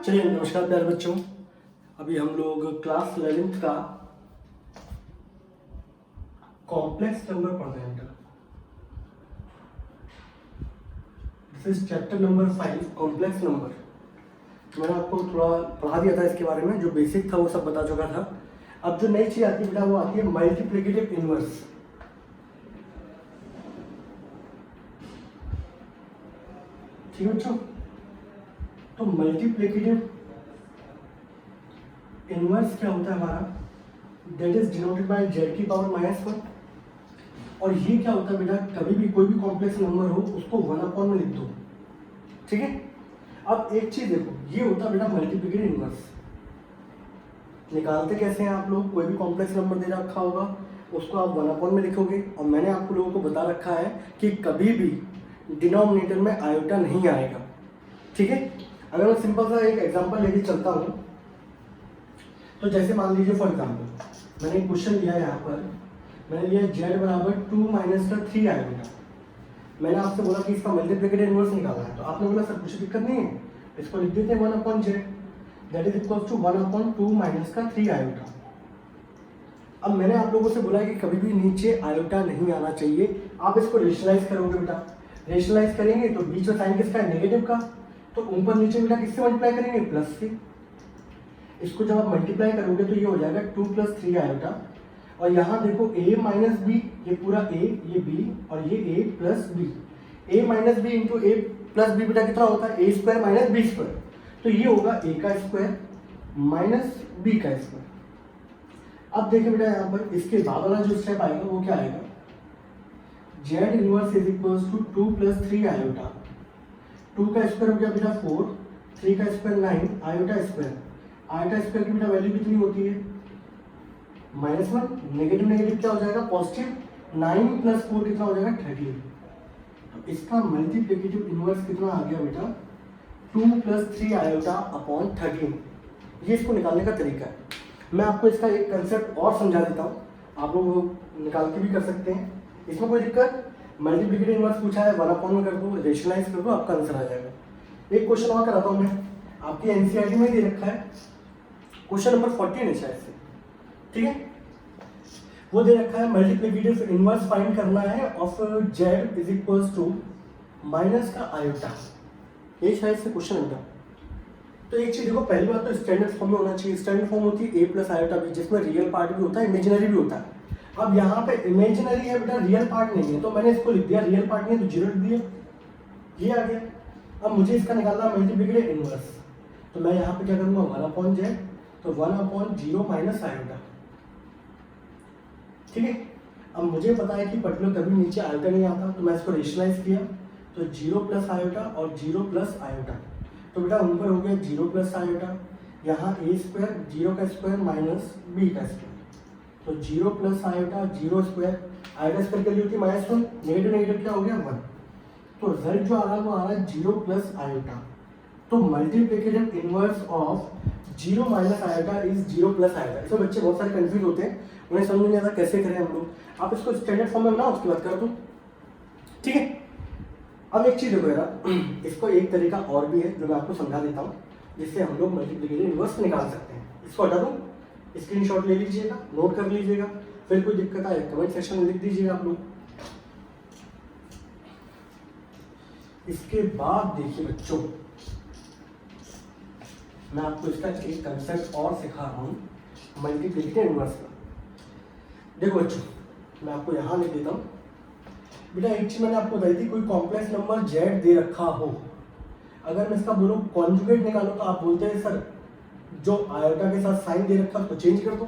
चलिए नमस्कार प्यारे बच्चों। अभी हम लोग क्लास 11th का कॉम्प्लेक्स नंबर पढ़ रहे हैं। This is chapter number 5 complex number. मैंने आपको थोड़ा पढ़ा दिया था इसके बारे में, जो बेसिक था वो सब बता चुका था। अब जो नई चीज आती है बेटा वो आती है मल्टीप्लिकेटिव इनवर्स। ठीक है बच्चों, तो मल्टीप्लिकेटिव इनवर्स क्या होता है हमारा, that is denoted by z की पावर -1। और ये क्या होता है बेटा, कभी भी कोई भी कॉम्प्लेक्स नंबर हो उसको 1 में लिख दो। ठीक है, अब एक चीज देखो, ये होता है बेटा मल्टीप्लिकेटिव इनवर्स। निकालते कैसे हैं आप लोग, कोई भी कॉम्प्लेक्स नंबर दे रखा होगा उसको आप 1 में लिखोगे। और मैंने आपको लोगों को बता रखा है कि कभी भी डिनोमिनेटर में आयोटा नहीं आएगा। ठीक है, अगर मैं सिंपल सा एक एग्जांपल लेके चलता हूँ, तो जैसे मान लीजिए फॉर एग्जांपल मैंने एक क्वेश्चन लिया यहाँ पर, मैंने लिया z बराबर 2 - 3 आयोटा। मैंने आपसे बोला कि इसका मल्टीप्लिकेटिव इनवर्स निकालना है, तो आपने बोला सर कुछ दिक्कत नहीं है, इसको लिख देते हैं 1/z, that is equal to 1/2 - 3 iota. अब मैंने आप लोगों से बोला कि कभी भी नीचे आयोटा नहीं आना चाहिए। आप इसको रेशनलाइज करोगे बेटा, रेशनलाइज करेंगे तो बीच में साइन किसका है, नेगेटिव का, तो ऊपर नीचे बेटा किससे मल्टीप्लाई करेंगे, प्लस से। इसको जब आप मल्टीप्लाई करोगे तो ये हो जाएगा 2 + 3 आयोटा। और यहाँ देखो a - b, ये पूरा a, ये b और ये a + b। a - b into a + b बेटा कितना होता है, a² - b²। तो ये होगा a का स्क्वायर माइनस b का स्क्वायर। अब देखिए बेटा यहाँ पर इसके बाद वाला जो स्टेप आएगा वो क्या आएगा, z inverse is equal to 2 + 3 iota. 2 का स्क्वायर हो गया बेटा 4, 3 का square 9, iota square. Iota square की बेटा वैल्यू कितनी होती है, -1। नेगेटिव नेगेटिव क्या हो जाएगा, पॉजिटिव। 9 + 4 कितना हो जाएगा, 13। तो इसका मल्टीप्लिकेटिव इनवर्स कितना आ गया बेटा, 2 + 3 आयोटा अपॉन 13। ये इसको निकालने का तरीका है। मैं आपको इसका एक कंसेप्ट और समझा देता हूँ, आप लोग निकाल के भी कर सकते हैं, इसमें कोई दिक्कत। मल्टीप्लिकेटिव इनवर्स पूछा है, 1 में कर दो, रेशनलाइज कर दो, आपका आंसर आ जाएगा। एक क्वेश्चन और कराता हूँ मैं, आपकी एनसीईआरटी में दे रखा है, क्वेश्चन नंबर 14 है शायद से। ठीक है, वो दे रखा है मल्टीप्लिकेटिव इनवर्स फाइंड करना है of z is equals to minus का आयोटा। ये शायद से क्वेश्चन होगा। तो एक चीज देखो, पहली बात तो स्टैंडर्ड फॉर्म में होना चाहिए। स्टैंडर्ड फॉर्म होती है a + आयोटा b, जिसमें रियल पार्ट भी होता है, इमेजिनरी भी होता है। अब यहाँ पे इमेजिनरी है बेटा, रियल पार्ट नहीं है, तो मैंने इसको लिख दिया, रियल पार्ट नहीं है तो 0 लिख दिया, ये आ गया। अब मुझे इसका निकालना मल्टीप्लिकेटिव इनवर्स, तो मैं यहाँ पे क्या करूँगा, 1/z, तो 1/0 माइनस आयोटा। ठीक है, अब मुझे पता है कि पर्टिकुलर कभी नीचे आयोटा नहीं आता, तो मैं इसको रेशनलाइज किया, तो 0 + आयोटा और 0 + आयोटा। तो बेटा ऊपर हो गया 0 + आयोटा, यहाँ a² 0 का स्क्वायर माइनस b का स्क्वायर, तो 0 + आयोटा 0 स्क्वायर, आयोटा स्क्वायर की वैल्यू होती है -1, नेगेटिव नेगेटिव क्या हो गया 1। तो रिजल्ट जो आ रहा है वो आ रहा है 0 + आयोटा। तो multiplicative inverse of 0 - iota is 0 + iota. इसमें बच्चे बहुत सारे कंफ्यूज होते हैं, उन्हें समझ नहीं आता कैसे करें हम लोग। आप इसको स्टैंडर्ड फॉर्म में बनाओ, उसके बाद कर दो। ठीक है, अब एक चीज देखो यार, इसको एक तरीका और भी है जो मैं आपको समझा देता हूँ, जिससे हम लोग मल्टीप्लिकेटिव इनवर्स निकाल सकते हैं। इसको हटा दूँ, स्क्रीनशॉट ले लीजिएगा, नोट कर लीजिएगा, फिर कोई दिक्कत आए कमेंट सेक्शन में लिख दीजिएगा आप लोग। इसके बाद देखिए बच्चों, मैं आपको इसका एक कंसेप्ट और सिखा रहा हूँ मल्टीप्लिकेटिव इनवर्स का। देखो बच्चों, मैं आपको यहाँ लिख देता हूँ बेटा। एक चीज मैंने आपको बताई थी, कोई कॉम्प्लेक्स नंबर z दे रखा हो, अगर मैं इसका बोलूँ कॉन्जुगेट निकालो, तो आप बोलते हैं सर जो आयोटा के साथ साइन दे रखा है उसको चेंज कर दो,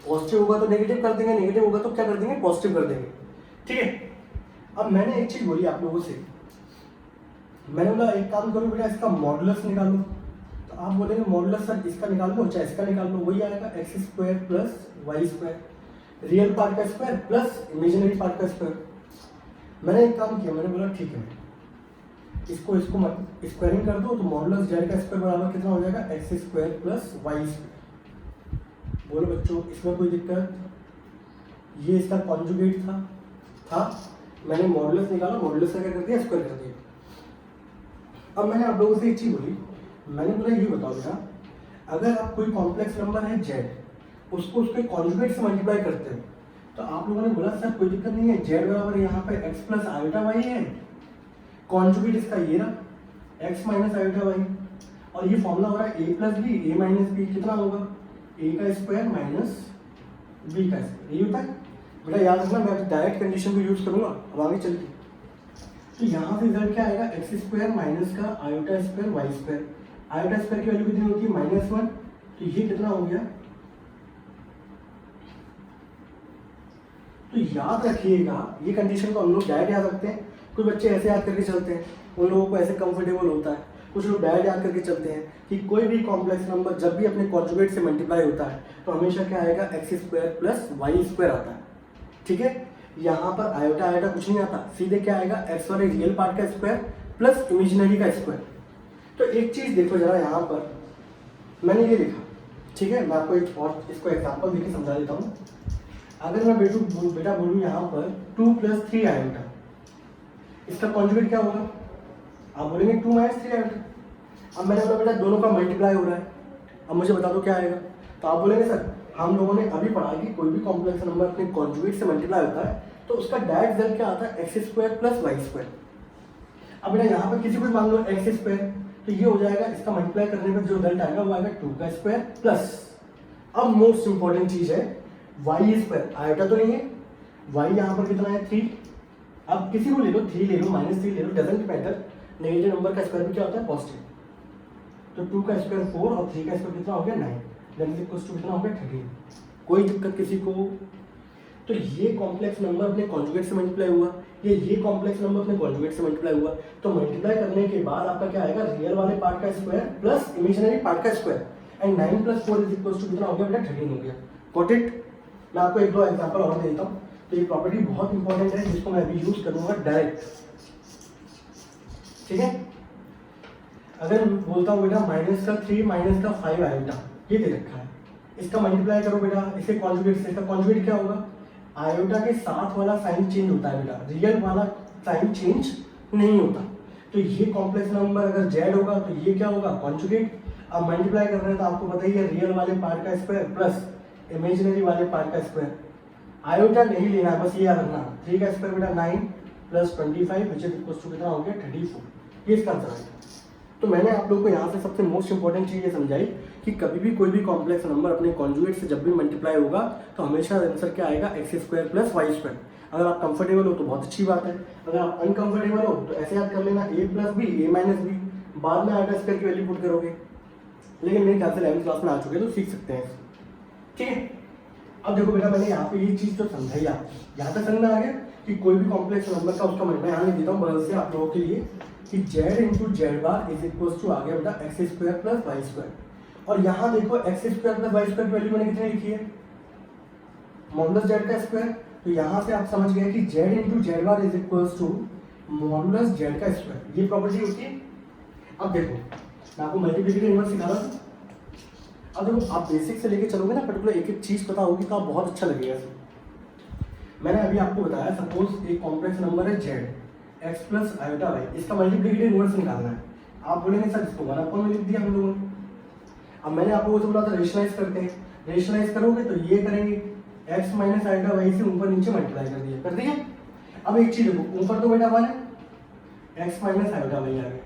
पॉजिटिव होगा तो नेगेटिव कर देंगे, नेगेटिव होगा तो क्या कर देंगे, पॉजिटिव कर देंगे। ठीक है, अब मैंने एक चीज बोली आप लोगों से, मैंने बोला एक काम करो बेटा, इसका मॉडुलस निकालो। तो आप बोलेंगे मॉडुलस सर इसका निकाल लो चाहे इसका निकाल लो, वही आएगा x² + y², रियल पार्ट का स्क्वायर प्लस इमेजिनरी पार्ट का स्क्वायर। मैंने एक काम किया, मैंने बोला ठीक है इसको मत स्क्वायरिंग कर दो, तो मॉडुलस z का स्क्वायर बराबर कितना हो जाएगा, x² + y²। बोलो बच्चों इसमें कोई दिक्कत, ये इसका कॉन्जुगेट था, मैंने मॉडुलस निकाला, मॉडुलस का क्या कर दिया, स्क्वायर कर दिया। अब मैंने आप लोगों से एक चीज बोली, मैंने बोला ये बताओ बेटा, अगर आप कोई कॉम्प्लेक्स नंबर है जेड, उसको उसके कॉन्जुगेट से मल्टीप्लाई करते हो, तो आप लोगों ने बोला सर कोई दिक्कत नहीं है, जेड बराबर यहाँ पे एक्स प्लस आयोटा वाई है, कॉन्जुगेट इसका ये रहा एक्स माइनस आयोटा वाई, और ये फॉर्मूला हो रहा है ए प्लस बी, ए माइनस बी कितना होगा, ए का स्क्वायर माइनस बी का स्क्वायर, ये होता है बेटा। याद रखना, मैं डायरेक्ट कंडीशन को यूज करूंगा अब आगे चल के। तो यहाँ से रिजल्ट क्या आएगा, एक्स स्क्वायर माइनस का iota square y square, iota square की वैल्यू कितनी होती है -1, तो ये कितना हो गया। तो याद रखिएगा ये कंडीशन को हम लोग डायरेक्ट याद रखते हैं, कुछ बच्चे ऐसे याद करके चलते हैं, उन लोगों को ऐसे कंफर्टेबल होता है, कुछ लोग डायरेक्ट याद करके चलते हैं कि कोई भी कॉम्प्लेक्स नंबर जब भी अपने कॉन्जुगेट से मल्टीप्लाई होता है तो हमेशा क्या आएगा, x square plus y square आता है। ठीक है, यहाँ पर आयोटा आयोटा कुछ नहीं आता, सीधे क्या आएगा, एक्स वाले रियल पार्ट का स्क्वायर प्लस इमेजिनरी का स्क्वायर। तो एक चीज देखो जरा, यहाँ पर मैंने ये लिखा, ठीक है, मैं आपको एक और इसको एग्जाम्पल देके समझा देता हूँ। अगर मैं बेटा बोलूँ यहाँ पर 2 + 3 आयोटा, इसका कॉन्जुगेट क्या होगा, आप बोलेंगे 2 - 3 आयोटा। अब मैंने बोला बेटा दोनों का मल्टीप्लाई हो रहा है, अब मुझे बता दो क्या आएगा, तो आप बोलेंगे सर हम लोगों ने अभी पढ़ा कि कोई भी कॉम्प्लेक्स नंबर अपने कॉन्जुगेट से मल्टीप्लाई होता है तो उसका डायरेक्ट रिजल्ट क्या आता है, x square plus y square. अब बेटा यहाँ पर किसी को मान लो एक्स स्क्वायर, तो ये हो जाएगा, इसका मल्टीप्लाई करने पर जो रिजल्ट आएगा वो आएगा 2 का स्क्वायर प्लस, अब मोस्ट इंपॉर्टेंट चीज है वाई स्क्वायर, आयोटा तो नहीं है, वाई यहाँ पर कितना है 3, अब किसी को ले लो 3 ले लो -3 ले लो, डजंट मैटर, नेगेटिव नंबर का स्क्वायर भी क्या होता है पॉजिटिव, तो 2 का स्क्वायर 4 और 3 का स्क्वायर कितना हो गया 9, दैट इज इक्वल टू कितना हो गया 13। कोई दिक्कत किसी को, तो ये कॉम्प्लेक्स नंबर अपने कॉन्जुगेट से मल्टीप्लाई हुआ, ये कॉम्प्लेक्स नंबर अपने कॉन्जुगेट से मल्टीप्लाई हुआ, तो मल्टीप्लाई करने के बाद आपका क्या आएगा, रियल वाले पार्ट का स्क्वायर प्लस इमेजिनरी पार्ट का square, and 9 + 4 is equal to कितना हो गया बेटा 13 हो गया। Got it. मैं आपको एक दो एग्जांपल और दे देता हूँ, तो ये प्रॉपर्टी बहुत इंपॉर्टेंट है जिसको मैं अभी यूज करूंगा डायरेक्ट। ठीक है, अगर बोलता हूँ बेटा -3 - 5 आयोटा, ये दे रखा है, इसका मल्टीप्लाई करो बेटा इसके कॉन्जुगेट से, इसका कॉन्जुगेट क्या होगा, आयोटा के साथ वाला साइन चेंज होता है बेटा, रियल वाला साइन चेंज नहीं होता। तो ये कॉम्प्लेक्स नंबर अगर जेड होगा तो ये क्या होगा, कॉन्जुगेट। अब मल्टीप्लाई कर रहे हैं तो आपको बताइए रियल वाले पार्ट का स्क्वायर प्लस इमेजिनरी वाले पार्ट का स्क्वायर, आयोटा नहीं लेना है, बस ये याद रखना, 3 का स्क्वायर बेटा 9 + 25 विच इज इक्वल टू कितना हो गया 34, ये इसका आंसर है। तो मैंने आप लोगों को यहाँ से सबसे मोस्ट इंपॉर्टेंट चीज़ ये समझाई कि कभी भी कोई भी कॉम्प्लेक्स नंबर अपने कॉन्जुगेट से जब भी मल्टीप्लाई होगा तो हमेशा आंसर क्या आएगा, x square plus y square. अगर आप कंफर्टेबल हो तो बहुत अच्छी बात है, अगर आप अनकंफर्टेबल हो तो ऐसे याद कर लेना, ए प्लस बी, ए माइनस बी, बाद में आयोटा स्क्वायर की वैल्यू पुट करोगे, लेकिन मेरे ख्याल से 11वीं क्लास में आ चुके तो सीख सकते हैं। ठीक है, अब देखो बेटा मैंने यहाँ पे ये चीज़ तो समझाई आपको, यहाँ तक समझ में आ गया कि कोई भी कॉम्प्लेक्स नंबर का उसका मैं यहाँ लिख देता हूँ बदल से आप लोगों के लिए कि Z into Z bar is equal to आ गया बेटा x square plus y square. और यहाँ देखो x square plus y square की वैल्यू मैंने कितनी लिखी है, मॉडुलस जेड का स्क्वायर, तो यहाँ से आप समझ गए कि Z into Z bar is equal to modulus Z का स्क्वायर, ये प्रॉपर्टी होती है। अब देखो मैं आपको मल्टीप्लिकेटिव इनवर्स सिखा रहा हूँ, अब देखो आप बेसिक से लेके चलोगे ना, पर्टिकुलर एक एक चीज़ पता होगी तो आप बहुत अच्छा लगेगा। मैंने अभी आपको बताया सपोज एक कॉम्प्लेक्स नंबर है Z, x plus iota y, इसका मल्टीप्लिकेटिव इनवर्स निकालना है। आप बोलेंगे सर इसको 1/, में लिख दिया हम लोगों ने। अब मैंने आपको बोला था रेशनलाइज करते हैं, रेशनलाइज करोगे तो ये करेंगे एक्स माइनस आयोटा वाई से ऊपर नीचे मल्टीप्लाई कर दिया। अब एक चीज़ देखो, ऊपर तो बेटा वन है, एक्स माइनस आयोटा वाई आ गया,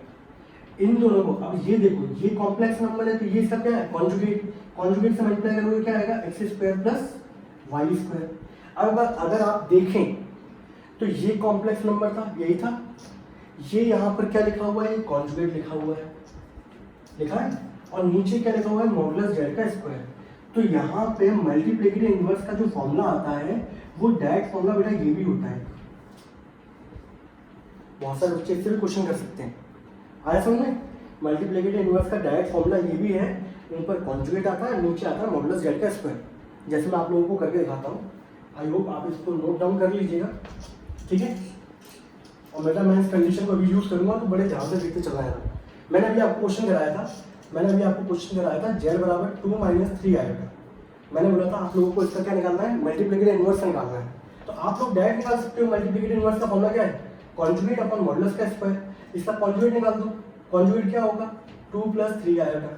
इन दोनों को। अब ये देखो ये कॉम्प्लेक्स नंबर है तो ये इसका क्या है, कॉन्जुगेट, कॉन्जुगेट से मल्टीप्लाई करोगे क्या आएगा, x square plus y square. अब अगर आप देखें तो ये कॉम्प्लेक्स नंबर था, यही था, ये यहाँ पर क्या लिखा हुआ है, कॉन्जुगेट लिखा हुआ है, लिखा है, और नीचे क्या लिखा हुआ है, मॉडुलस जेड का स्क्वायर। तो यहाँ पे मल्टीप्लिकेटिव इनवर्स का जो फॉर्मूला आता है वो डायरेक्ट फॉर्मूला बेटा ये भी होता है। बहुत सारे बच्चे इससे भी क्वेश्चन कर सकते हैं, आया समझ में। मल्टीप्लिकेटिव इनवर्स का डायरेक्ट फॉर्मूला ये भी है, ऊपर कॉन्जुगेट आता है, नीचे आता है मॉडुलस जेड का स्क्वायर, जैसे मैं आप लोगों को करके दिखाता हूँ। आई होप आप इसको नोट डाउन कर लीजिएगा, ठीक है। और बेटा मैं इस कंडीशन को अभी यूज़ करूँगा तो बड़े ध्यान से देखते चलना है। मैंने अभी आपको क्वेश्चन कराया था, जेड बराबर 2 - 3 आएगा। मैंने बोला था आप लोगों को इसका क्या निकालना है, मल्टीप्लिकेटिव इनवर्स निकालना है। तो आप लोग डायरेक्ट निकाल सकते हो, मल्टीप्लिकेटिव इनवर्स का फॉर्मूला क्या है, कॉन्जुगेट अपॉन मॉडुलस का स्क्वायर। इसका कॉन्जुगेट निकाल दो, कॉन्जुगेट क्या होगा, 2 प्लस 3 आयोटा।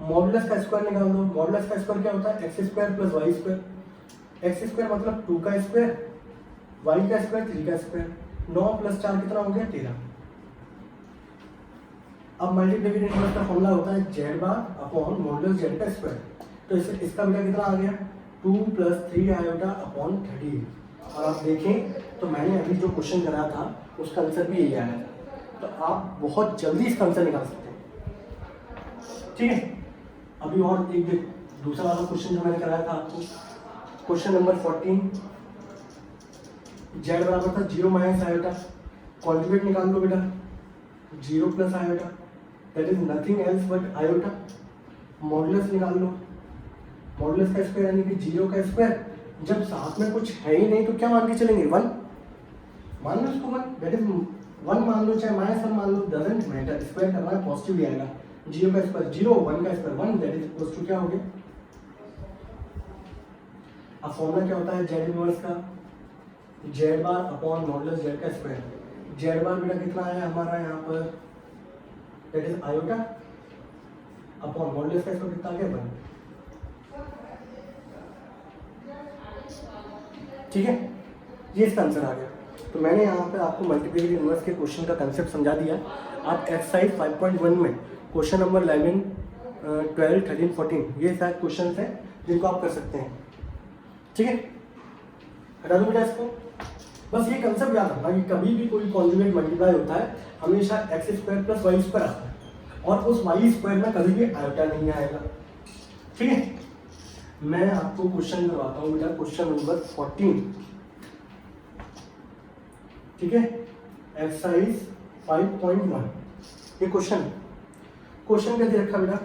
मॉडुलस का स्क्वायर निकाल दो। मॉडुलस का स्क्वायर क्या होता है? X square plus y square. X square मतलब 2 का स्क्वायर, वाई का स्क्वायर 3 का स्क्वायर। 9 प्लस 4 कितना हो गया? 13। अब मल्टीप्लिकेटिव इनवर्स का फॉर्मूला होता है Z bar upon modulus Z का स्क्वायर। तो इसका बेटा कितना आ गया? 2 प्लस 3 आयोटा अपॉन 30। और आप देखें तो मैंने अभी जो क्वेश्चन कराया था उसका आंसर भी यही आया था। तो आप बहुत जल्दी इसका आंसर निकाल सकते हैं। ठीक है, अभी और एक दूसरा वाला क्वेश्चन जो मैंने कराया था आपको, क्वेश्चन नंबर 14, जेड बराबर था 0 माइनस आयोटा। कॉन्जुगेट निकाल लो बेटा, 0 plus iota, that is nothing else but iota. Modulus निकाल लो, मॉडुलस का स्क्वायर यानी कि 0 का स्क्वायर। जब साथ में कुछ है ही नहीं तो क्या मान के चलेंगे? 1 मान लो इसको, 1 दैट इज 1 मान लो चाहे माइनस 1 मान लो, डजंट मैटर, स्क्वायर करना है पॉजिटिव ही आएगा। 0 का स्क्वायर 0, 1 का square 1, that is equal to क्या हो गया? अब फॉर्मूला क्या होता है जेड इनवर्स का? Z bar upon modulus Z का स्क्वायर। जेड बार बेटा कितना आया हमारा यहाँ पर? That is iota upon modulus का स्क्वायर कितना आ गया? 1। ठीक है, ये इसका आंसर आ गया। तो मैंने यहाँ पे आपको मल्टीप्लिकेटिव इनवर्स के क्वेश्चन का कंसेप्ट समझा दिया। आप एक्सरसाइज 5.1 में क्वेश्चन नंबर 11, 12, 13, 14 ये सारे क्वेश्चन हैं जिनको आप कर सकते हैं। ठीक है, हटा दो बेटा इसको। बस ये कंसेप्ट याद रखना कि कभी भी कोई कॉन्जुगेट मल्टीप्लाई होता है हमेशा x square plus y square आता है, और उस वाई स्क्वायर में कभी भी आयोटा नहीं आएगा। ठीक है, मैं आपको क्वेश्चन करवाता हूँ बेटा, क्वेश्चन नंबर 14। ठीक है, एक्सरसाइज 5.1 ये क्वेश्चन क्या दे रखा बेटा?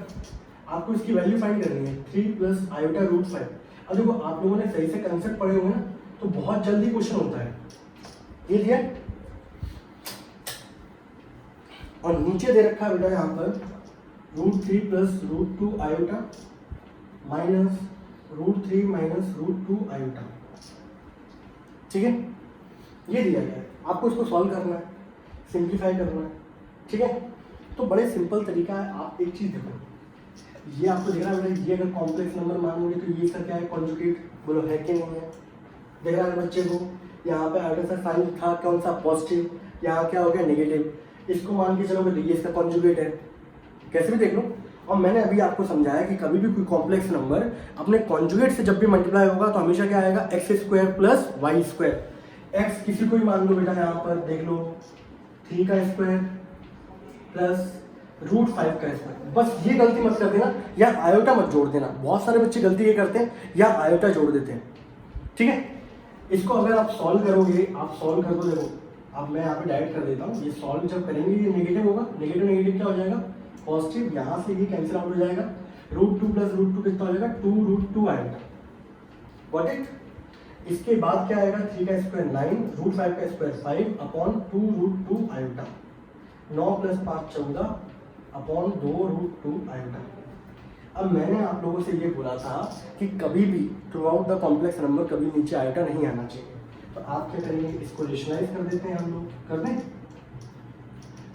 आपको इसकी वैल्यू फाइंड करनी है 3 प्लस आयोटा रूट 5। अब देखो आप लोगों ने सही से कंसेप्ट पढ़े होंगे ना तो बहुत जल्दी क्वेश्चन होता है। ये दिया और नीचे दे रखा है बेटा यहाँ पर root 3 plus root 2 iota minus root 3 minus root 2 iota. ठीक है, ये दिया गया है, आपको इसको सॉल्व करना है, सिंप्लीफाई करना है। ठीक है, तो बड़े सिंपल तरीका है। आप एक चीज देखो, ये आपको दिख रहा है बेटा, ये अगर कॉम्प्लेक्स नंबर मानोगे तो ये इसका क्या है? कॉन्जुगेट। बोलो है कि नहीं है? देख रहा है बच्चे को, यहाँ पे आयोटा सा साइन था कौन सा? पॉजिटिव। यहाँ क्या हो गया? नेगेटिव। इसको मान के चलोगे तो ये इसका कॉन्जुगेट है, कैसे भी देख लो। और मैंने अभी आपको समझाया कि कभी भी कोई कॉम्प्लेक्स नंबर अपने कॉन्जुगेट से जब भी मल्टीप्लाई होगा तो हमेशा क्या आएगा? X square plus y square. X किसी को ही मान लो बेटा, यहाँ पर देख लो 3 का स्क्वायर प्लस रूट 5 का स्क्वायर। बस ये गलती मत कर देना, या आयोटा मत जोड़ देना। बहुत सारे बच्चे गलती ये करते हैं, या आयोटा जोड़ देते हैं। ठीक है, इसको अगर आप सॉल्व करोगे, आप सॉल्व कर दो। देखो अब मैं यहाँ पे डायरेक्ट कर देता हूँ, ये सॉल्व जब करेंगे ये नेगेटिव होगा, नेगेटिव नेगेटिव क्या हो जाएगा? पॉजिटिव। यहाँ से ये कैंसिल आउट हो जाएगा, रूट 2 प्लस रूट 2 कितना हो जाएगा? 2 रूट 2 आएगा। Got it? इसके बाद क्या आएगा? 3 का स्क्वायर 9, रूट 5 का square 5 upon 2 root 2 iota. 9 plus 5 14 upon 2 root 2 iota. अब मैंने आप लोगों से ये बोला था कि कभी भी through out the complex number कभी नीचे आयोटा नहीं आना चाहिए। तो आप क्या करेंगे? इसको रेशनलाइज कर देते हैं हम लोग, कर दें।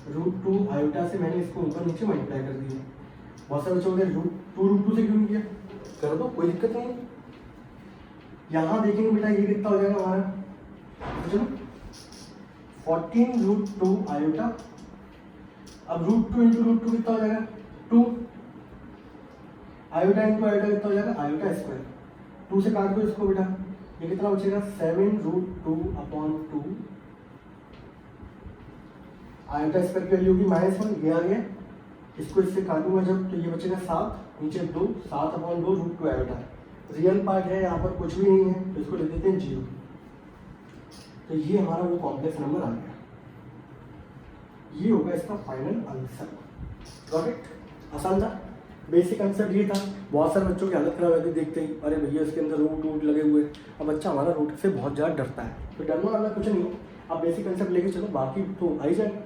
रूट 2 आयोटा से मैंने इसको ऊपर नीचे मल्टीप्लाई कर दिया। बहुत सारे बच्चों ने रूट 2 से क्यों किया? कर दो, कोई दिक्कत नहीं। यहाँ देखेंगे बेटा ये कितना हो जाएगा हमारा? 14 रूट 2 आयोटा। अब रूट 2 इंटू रूट 2 कितना हो जाएगा? 2। आयोटा इंटू आयोटा कितना हो जाएगा? Iota square. 2 से काट दो इसको बेटा, ये कितना बचेगा? 7 रूट 2 अपॉन 2। आयोटा स्क्वायर की वैल्यू होगी -1, ये आ गया। इसको इससे काटूंगा जब तो ये बचेगा 7, नीचे 2, 7 upon 2 root 2 iota. Real part है यहाँ पर, कुछ भी नहीं है तो इसको लिख देते हैं 0। तो ये हमारा वो कॉम्प्लेक्स नंबर आ गया, ये होगा इसका फाइनल आंसर। Got it? आसान था, बेसिक आंसर ये था। बहुत सारे बच्चों की हालत खराब रहती देखते ही, अरे भैया इसके अंदर रूट लगे हुए। अब बच्चा हमारा रूट से बहुत ज़्यादा डरता है, तो डरना वाला कुछ नहीं, आप बेसिक आंसर लेके चलो, बाकी तो आ ही जाए।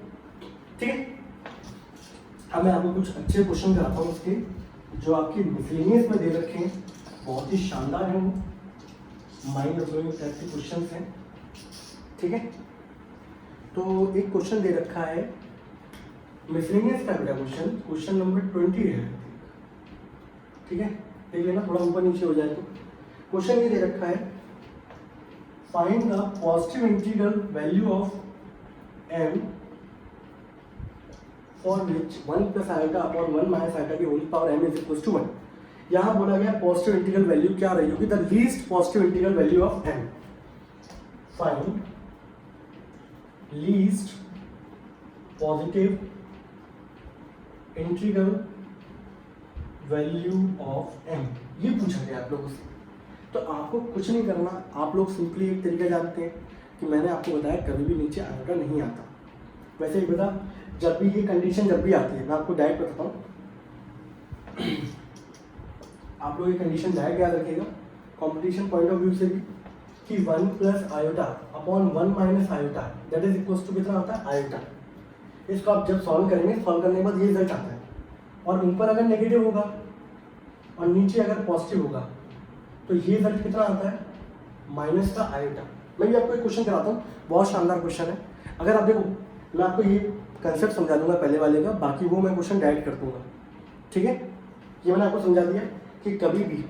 ठीक है, अब मैं आपको कुछ अच्छे क्वेश्चन कराता हूँ उसके, जो आपकी मिसलेनियस में दे रखे हैं, बहुत ही शानदार है वो, माइंड ब्लोइंग टाइप के क्वेश्चन हैं। ठीक है, तो एक क्वेश्चन दे रखा है मिसलेनियस का बेटा क्वेश्चन नंबर 20 है, ठीक है, देख लेना, थोड़ा ऊपर नीचे हो जाए तो। क्वेश्चन ये दे रखा है, find the positive integral value of m for which 1 plus iota upon 1 minus iota की whole power m is equal to 1। यहाँ बोला गया पॉजिटिव इंटीग्रल वैल्यू क्या रही होगी, the least positive integral value of m। Find least positive integral value of m, ये पूछा गया आप लोगों से। तो आपको कुछ नहीं करना, आप लोग सिंपली एक तरीका जानते हैं कि मैंने आपको बताया कभी भी नीचे आयोटा नहीं आता। वैसे ही बता, जब भी ये कंडीशन जब भी आती है, मैं आपको डायरेक्ट बताता हूँ, आप लोग ये कंडीशन डायरेक्ट याद रखिएगा कंपटीशन पॉइंट ऑफ व्यू से भी, कि 1 plus iota upon 1 minus iota that is equal to कितना होता है, आयोटा। इसको आप जब सॉल्व करेंगे, सॉल्व करने के बाद ये रिजल्ट आता है, और ऊपर अगर नेगेटिव होगा और नीचे अगर पॉजिटिव होगा तो ये रिजल्ट कितना आता है, माइनस का आयोटा। मैं भी आपको एक क्वेश्चन कराता हूँ, बहुत शानदार क्वेश्चन है। अगर आप देखो, मैं आपको ये कंसेप्ट समझा दूंगा पहले वाले का, बाकी वो मैं क्वेश्चन डायरेक्ट कर दूंगा, ठीक है। ये मैंने आपको समझा दिया कि कभी भी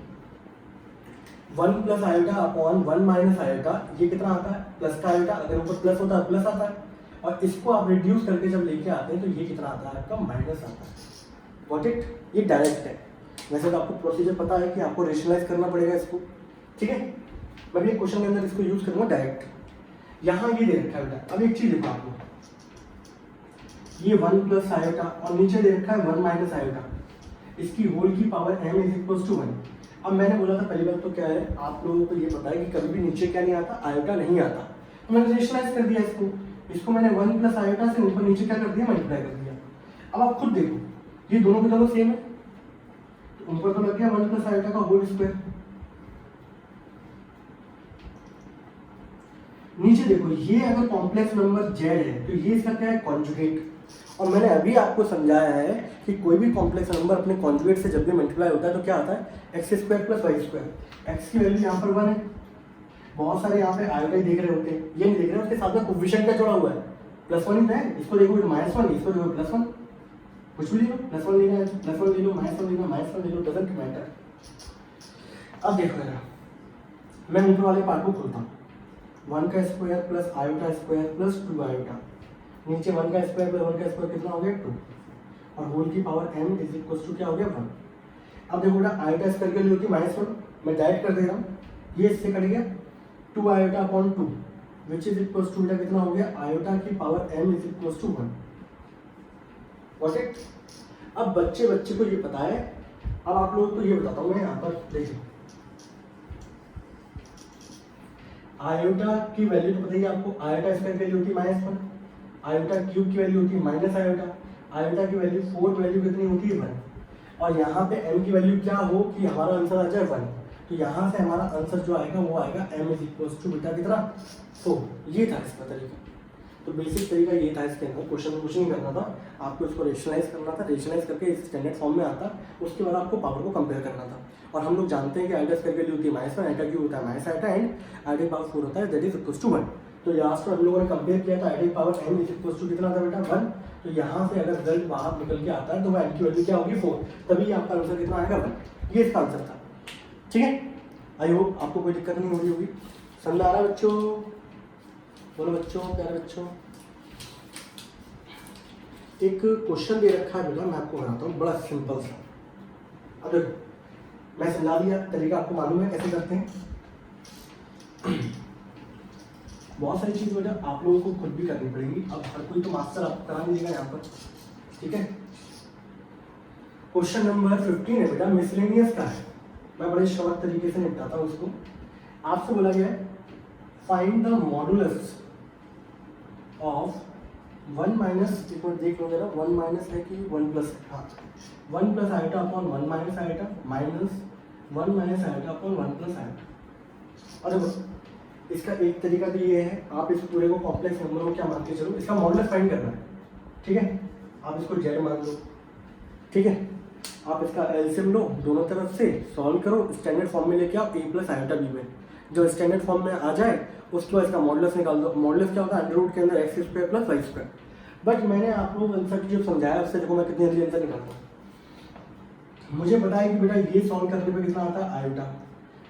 1 plus iota upon 1 minus iota, ये कितना आता है, प्लस का आयोटा, अगर ऊपर प्लस होता है प्लस आता है, और इसको आप रिड्यूस करके जब लेके आते हैं तो ये कितना आता है, आपका माइनस आता है। गॉट इट, ये डायरेक्ट है। वैसे तो आपको प्रोसीजर पता है कि आपको रेशनलाइज करना पड़ेगा इसको, ठीक है। मैं भी एक क्वेश्चन के अंदर इसको यूज करूंगा डायरेक्ट। यहाँ ये दे रखा है बेटा, अब एक चीज देखो आपको, ये 1 प्लस आयोटा और नीचे दे रखा है 1 माइनस आयोटा, इसकी होल की power m is equal to 1। अब मैंने बोला था पहली बात तो क्या है, आप लोगों को ये पता है कि कभी भी नीचे क्या नहीं आता, आयोटा नहीं आता। तो मैंने रेशनलाइज कर दिया इसको मैंने 1 प्लस आयोटा से ऊपर नीचे क्या कर दिया, मल्टीप्लाई कर दिया। अब आप खुद देखो, ये दोनों के दोनों सेम है, तो ऊपर तो लग गया 1 प्लस आयोटा का होल स्क्वायर, नीचे देखो ये अगर कॉम्प्लेक्स नंबर z है तो ये इसका क्या है, कॉन्जुगेट। और मैंने अभी आपको समझाया है कि कोई भी कॉम्प्लेक्स नंबर अपने कॉन्जुगेट से जब भी मल्टीप्लाई होता है तो क्या आता है, x square plus y square. X की वैल्यू यहाँ पर 1 है, बहुत सारे यहाँ पे आयोटा ही देख रहे होते हैं, ये नहीं देख रहे, उसके साथ में कोफिशिएंट क्या जोड़ा हुआ है, +1 है, इसको देखो -1, इसको देखो +1, कुछ भी ले लो, +1 लेना है +1 ले लो, -1 लेना -1 ले लो, डजंट मैटर। अब देखो जरा, मैं ऊपर वाले पार्ट को खोलता हूँ, 1 का square plus iota square plus 2 iota, नीचे 1 का स्क्वायर प्लस 1 का स्क्वायर कितना हो गया, 2, और होल की power m is equal to क्या हो गया, 1। अब देखो बेटा, आयोटा स्क्वायर के लिए होती है -1, मैं डायरेक्ट कर दे रहा हूँ, ये इससे कट गया 2 iota upon 2 which is equal to बेटा कितना हो गया, आयोटा की power m is equal to 1। Got it. अब बच्चे को ये पता है। अब आप लोगों को ये बताता हूँ मैं, यहाँ पर देखिए, आयोटा की वैल्यू तो बताइए आपको, आयोटा स्क्वायर की वैल्यू होती है -1, आयोटा क्यूब की वैल्यू होती है माइनस आयोटा, आयोटा की वैल्यू 4 वैल्यू कितनी होती है 1, और यहाँ पे m की वैल्यू क्या हो कि हमारा आंसर आ जाए 1, तो यहाँ से हमारा आंसर जो आएगा वो आएगा m इज इक्वल टू बेटा कितना 4। ये था इसका तरीका। तो बेसिक तरीका ये था इसके अंदर, क्वेश्चन में कुछ नहीं करना था, आपको इसको रेशनलाइज करना था, रेशनलाइज करके इस स्टैंडर्ड फॉर्म में आता, उसके बाद आपको पावर को कंपेयर करना था। और हम लोग जानते हैं कि आयोटा स्क्वायर की वैल्यू होती है -1, आयोटा क्यूब होता है माइनस आयोटा, एंड आयोटा की पावर 4 होता है, दैट इज इक्वल टू 1। तो लास्ट में हम लोगों ने कंपेयर किया था, आयोटा की power m is equal to कितना था बेटा 1। तो यहाँ से अगर रिजल्ट बाहर निकल के आता है तो वो m की वैल्यू क्या होगी 4, तभी आपका आंसर कितना आएगा 1। ये इसका आंसर था, ठीक है। आई होप आपको कोई दिक्कत नहीं हो रही होगी, समझ आ रहा है बच्चों, बोलो बच्चों, प्यारे बच्चों। एक क्वेश्चन दे रखा है बेटा, मैं आपको बनाता हूँ, बड़ा सिंपल सा। अब देखो मैं समझा दिया, तरीका आपको मालूम है कैसे करते हैं। बहुत सारी चीज़ बेटा आप लोगों को खुद भी करनी पड़ेगी, अब हर कोई तो मास्टर आपको करा नहीं देगा यहाँ पर, ठीक है। क्वेश्चन नंबर 15 है बेटा, मिसलेनियस का है, मैं बड़े शॉर्ट तरीके से निपटाता हूँ उसको। आपसे बोला गया है find the modulus of 1 minus, एक मिनट देख लो जरा, 1 माइनस है कि 1 प्लस, हाँ 1 plus iota upon 1 minus iota minus 1 minus iota upon 1 plus iota. और देखो इसका एक तरीका तो ये है, आप इस पूरे को कॉम्प्लेक्स नंबर को क्या मान के चलो, इसका मॉडुलस फाइंड करना है, ठीक है। आप इसको z मान लो, ठीक है। आप इसका एलसीएम लो, दोनों तरफ से सॉल्व करो, स्टैंडर्ड फॉर्म में लेके आओ a प्लस आयोटा b में, जो स्टैंडर्ड फॉर्म में आ जाए उसके बाद इसका मॉडुलस निकाल दो। मॉडुलस क्या होता है, अंडर रूट के अंदर x square plus y square. But मैंने आप लोगों को आंसर की जो समझाया उससे देखो मैं कितनी जल्दी आंसर निकालता हूँ। मुझे पता है कि बेटा ये सॉल्व करने पे कितना आता है आयोटा,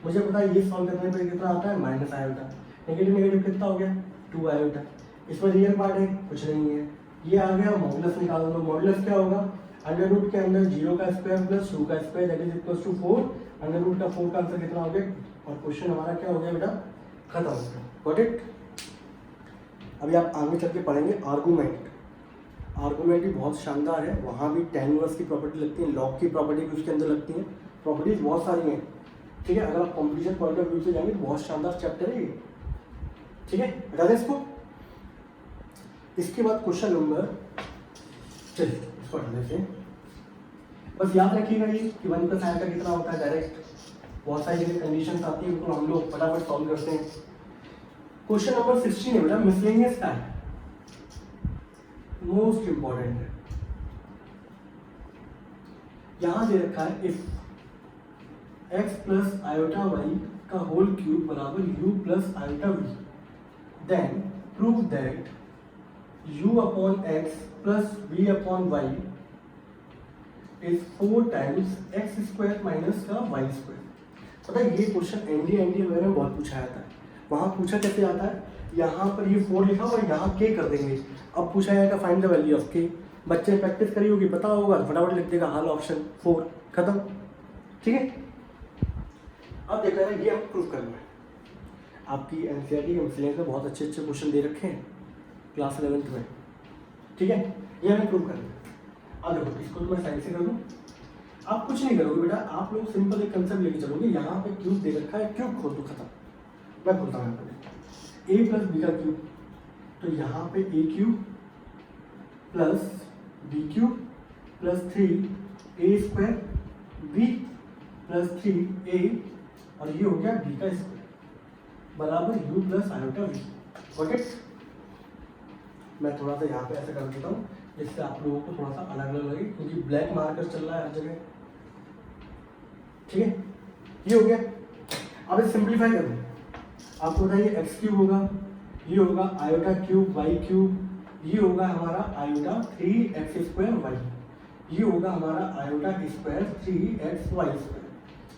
मुझे पता है ये सॉल्व करने पे कितना आता है माइनस आयोटा, नेगेटिव नेगेटिव कितना हो गया 2 आयोटा। इसमें रियल पार्ट है कुछ नहीं है, ये आ गया मॉडुलस निकाल दो। मॉडुलस क्या होगा, अंडर रूट के अंदर 0 का स्क्वायर प्लस 2 का square that is equal to 4, under root का 4 का आंसर कितना हो गया, और क्वेश्चन हमारा क्या हो गया बेटा खत्म हो गया। Got it. अभी आप आगे चल के पढ़ेंगे आर्गूमेंट। आर्गूमेंट भी बहुत शानदार है, वहाँ भी tan इनवर्स की प्रॉपर्टी लगती है, लॉग की प्रॉपर्टी भी उसके अंदर लगती है, प्रॉपर्टीज बहुत सारी हैं। ठीक है, अगर आप कॉम्पिटिशन पॉइंट ऑफ व्यू से जाएंगे तो बहुत शानदार चैप्टर है ये। ठीक है, बता दें इसको। इसके बाद क्वेश्चन नंबर, चलिए इसको हटा देते हैं। बस याद रखिएगा ये कि 1 प्लस आयोटा कितना होता है डायरेक्ट, बहुत सारी जगह कंडीशंस आती है, उनको हम लोग फटाफट सॉल्व करते हैं। क्वेश्चन नंबर 16 है बेटा मिसलेनियस का है, मोस्ट इंपॉर्टेंट है। यहां दे रखा है if x plus iota y का होल क्यूब बराबर u plus iota v, then prove that u upon x plus v upon y is 4 times x square minus का y स्क्वायर। पता है ये क्वेश्चन एनडीए वगैरह में बहुत पूछा जाता है। वहाँ पूछा कैसे आता है, यहाँ पर ये 4 लिखा हुआ है, यहाँ k कर देंगे। अब पूछा जाएगा find the value of k, बच्चे प्रैक्टिस करी होगी पता होगा, फटाफट लिख देगा हल ऑप्शन 4 खत्म। ठीक है, अब देखा है ये हम प्रूव करना है। आपकी एनसीईआरटी के मिसलेनियस में बहुत अच्छे अच्छे क्वेश्चन दे रखे हैं क्लास 11th में। ठीक है, ये हमें प्रूव करना है। अब देखो इसको तो मैं साइड से कर दूँ, आप कुछ नहीं करोगे बेटा, आप लोग सिंपल एक कंसेप्ट लेके चलोगे। यहाँ पे क्यूब दे रखा है, क्यूब खोल दो खत्म। मैं बोलता हूँ a प्लस बी का क्यूब, तो यहाँ पे a cube plus B cube plus 3 a square b plus 3a, और ये हो गया b का स्क्वायर बराबर u plus iota v। Got it. मैं थोड़ा सा यहाँ पे ऐसा कर देता हूँ जिससे आप लोगों को थोड़ा सा अलग अलग लगे, क्योंकि ब्लैक मार्कर चल रहा है हर जगह। ठीक है, ये हो गया। अब इसे सिंप्लीफाई कर दें, आपको बताइए एक्स क्यूब होगा, ये होगा आयोटा क्यूब वाई क्यूब, ये होगा हमारा आयोटा 3x स्क्वायर वाई, ये होगा हमारा iota square 3x y square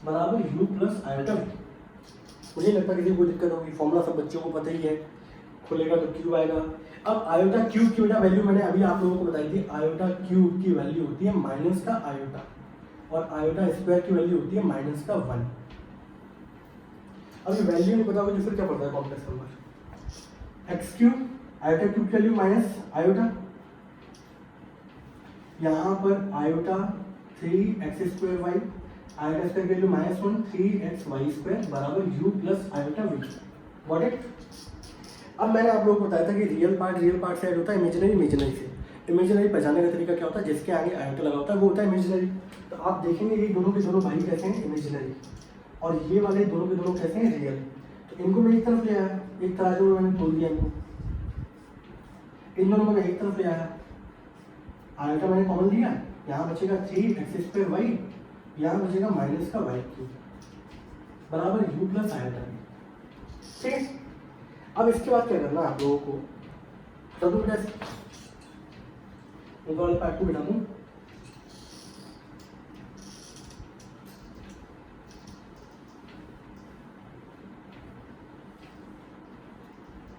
बराबर u प्लस आयोटा v। मुझे लगता है किसी को दिक्कत होगी, फॉर्मूला सब बच्चों को पता ही है, खुलेगा तो क्यूब आएगा। अब आयोटा क्यूब की वैल्यू मैंने अभी आप लोगों को बताई थी, आयोटा क्यूब की वैल्यू होती है माइनस का आयोटा, और आयोटा स्क्वायर की वैल्यू होती है माइनस का 1। अब ये वैल्यू नहीं पता मुझे फिर क्या पड़ता है complex number, x cube iota cube की वैल्यू माइनस आयोटा, यहाँ पर iota 3x square y, iota square की वैल्यू -1 3x वाई स्क्वायर बराबर u plus iota v। Got it. अब मैंने आप लोगों को बताया था कि रियल पार्ट से ऐड होता है इमेजिनरी से। इमेजिनरी पहचानने का तरीका क्या होता है, जिसके आगे आयोटा लगा होता है वो होता है इमेजिनरी। तो आप देखेंगे ये दोनों के दोनों भाई कैसे हैं इमेजिनरी, और ये वाले दोनों के दोनों कैसे हैं रियल। तो इनको मैं एक तरफ ले आया, एक तराजू में मैंने तोल दिया इनको, इन दोनों को मैं एक तरफ ले आया, आयोटा मैंने कॉमन लिया, यहाँ बचेगा 3x स्क्वायर वाई, यहाँ बचेगा माइनस का वाई क्यूब बराबर u प्लस आयोटा। ठीक है, अब इसके बाद क्या करना है आप लोगों को, तब बेटा ऊपर वाले पार्ट को बिठा दूँ।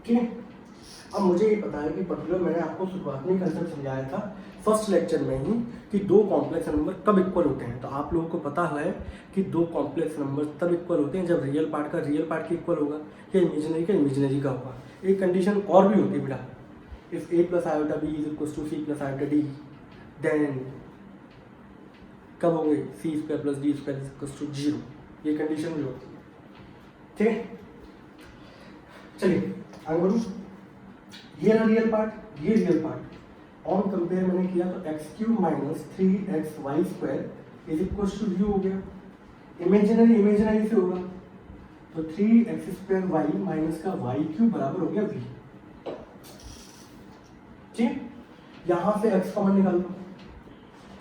ठीक है, अब मुझे ये पता है कि पर्टिकुलर मैंने आपको शुरुआत में कंसेप्ट समझाया था फर्स्ट लेक्चर में ही कि दो कॉम्प्लेक्स नंबर कब इक्वल होते हैं। तो आप लोगों को पता है कि दो कॉम्प्लेक्स नंबर तब इक्वल होते हैं जब रियल पार्ट के इक्वल होगा या इमेजिनरी का होगा। एक कंडीशन और भी होती है बेटा, if a plus iota b is equal to c plus iota d, then कब होंगे c स्क्वायर प्लस d स्क्वायर इज इक्वल टू 0। ये कंडीशन भी होती है। ठीक है, चलिए आगे बढ़ूँ। ये ना रियल पार्ट, ये रियल पार्ट, ऑन कंपेयर मैंने किया तो x cube minus 3x y square is equal to v हो गया। इमेजिनरी से होगा तो 3x स्क्वायर वाई माइनस का वाई क्यूब बराबर हो गया v। ठीक, यहाँ से x कॉमन निकाल दो,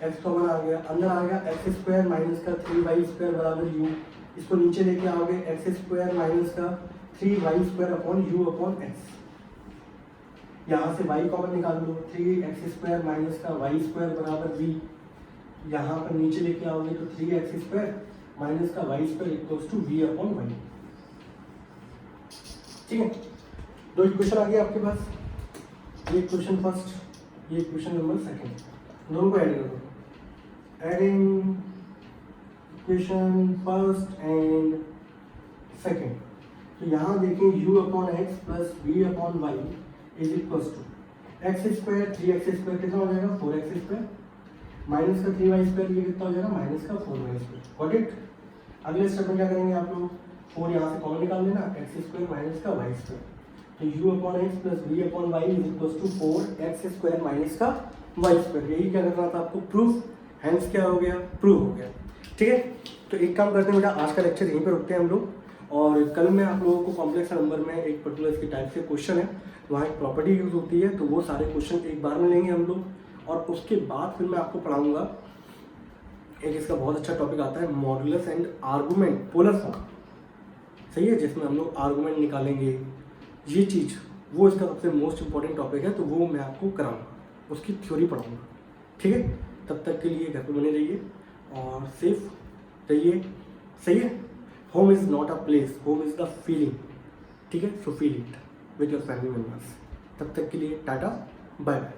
x कॉमन आ गया, अंदर आ गया एक्स स्क्वायर माइनस का 3y स्क्वायर बराबर u, इसको नीचे लेके आओगे एक्स स्क्वायर माइनस का 3y square upon u upon x। यहाँ से y कॉमन निकाल लो, 3x² माइनस का y² बराबर v। यहाँ पर नीचे लेके आओगे तो 3x² माइनस का y² इक्वल्स टू v/y। ठीक है, दो इक्वेशन आ गए आपके पास, ये इक्वेशन फर्स्ट, ये इक्वेशन नंबर सेकंड, दोनों को ऐड कर दो। Adding equation first and second, तो यहाँ देखें u/x plus v/y is equals to x² 3x² कितना हो जाएगा 4x² माइनस का 3y² ये कितना हो जाएगा माइनस का 4y²। Got it. अगले स्टेप में क्या करेंगे आप लोग, 4 यहाँ से कॉमन निकाल देना, x² माइनस का y², तो u/x plus v/y is equals to 4x² minus का y²। यही क्या करना था आपको, प्रूफ। हैंस क्या हो गया, प्रूव हो गया। ठीक है, तो एक काम करते हैं बेटा, आज का लेक्चर यहीं पे रुकते हैं हम लोग, और कल मैं आप लोगों को कॉम्प्लेक्स नंबर में एक पर्टिकुलर इसकी टाइप से क्वेश्चन है, वहाँ एक प्रॉपर्टी यूज होती है, तो वो सारे क्वेश्चन एक बार में लेंगे हम लोग, और उसके बाद फिर मैं आपको पढ़ाऊंगा एक इसका बहुत अच्छा टॉपिक आता है modulus and argument polar form. सही है, जिसमें हम लोग आर्गुमेंट निकालेंगे, ये चीज़ वो इसका सबसे मोस्ट इंपॉर्टेंट टॉपिक है, तो वो मैं आपको कराऊंगा, उसकी थ्योरी पढ़ाऊंगा। ठीक है, तब तक के लिए घर पे बने रहिए और सेफ रहिए। सही है, home is not a place, home is the feeling. ठीक है, so feel it with your family members. तब तक के लिए टाटा, बाय बाय।